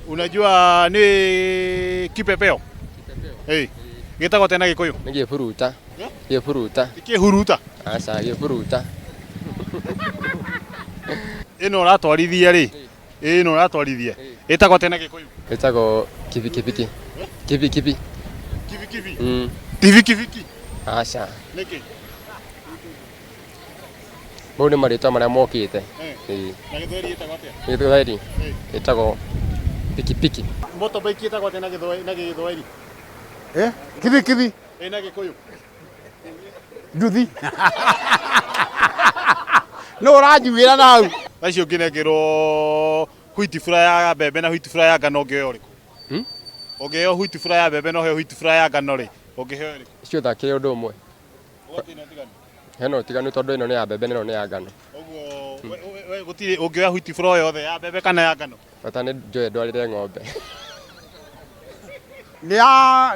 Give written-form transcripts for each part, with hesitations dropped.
Unajua ni kipepeo? Kipepeo. Gitagwo tena Gikuyu? Ni giburuta. Giburuta. Kihuruta. Aca giburuta. Ino ratwarithia ri. Ino ratwarithia. Itagwo tena Gikuyu? Gitagwo kibikibiki. Kibikibiki. Kibikibiki. Kibikibiki. Aca. Niki? Mau nĩ marĩtwa marĩa mokĩte. Na Gĩthweri ĩtagwo atĩa? Gĩthweri ĩtagwo pikipiki. Motorbike ĩtagwo atĩa na Gĩthweri? Kibi. Na Gĩkũyũ? Nduthi. No ũranjugĩra nau. Acio ngĩnengĩrwo hwiti fura ya mbembe na hwiti fura ya ngano ũngĩheo ũrĩkũ? Ũngĩheo hwiti fura ya mbembe na ũheo hwiti fura ya ngano rĩ, ũngĩheo ũrĩkũ? Icio thakĩre ũndũ ũmwe. Hena ũtiganu tondũ ĩno nĩ ya mbembe na ĩno nĩ ya ngano. Ũguo we gũtirĩ ũngĩoya hwiti fura o yothe ya mbembe kana ya ngano? Bata nĩ njoe ndwarĩre ng'ombe. Nĩ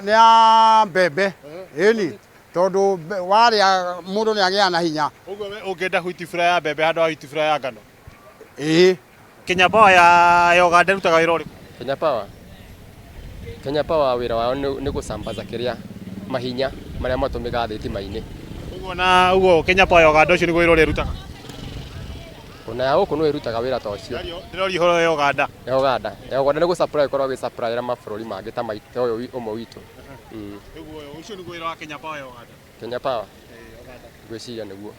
ya mbembe. Ĩni tondũ warĩa mũndũ nĩ agĩaga na hinya. Ũguo we ũngĩenda hwiti fura ya mbembe handũ ha hwiti fura ya ngano? Kenya Power ya Uganda ĩrutaga wĩra ũrĩkũ? Kenya Power wĩra wao nĩ gũcambaza kĩrĩa mahinya marĩa matũmĩkaga thitima-inĩ. Ũguo Kenya Power ya Uganda ũcio nĩguo wĩra ũrĩa ĩrutaga? Ona ya gũkũ no ĩrutaga wĩra ta ũcio. Ndĩroria ũhoro ya Uganda. Ya Uganda nĩ gũsupply ĩkoragwo ĩgĩsupply mabũrũri mangĩ ta ũyũ ũmwe witũ. Ũguo ũcio nĩguo wĩra wa Kenya Power ya Uganda? Kenya Power? Ngwĩciria nĩguo.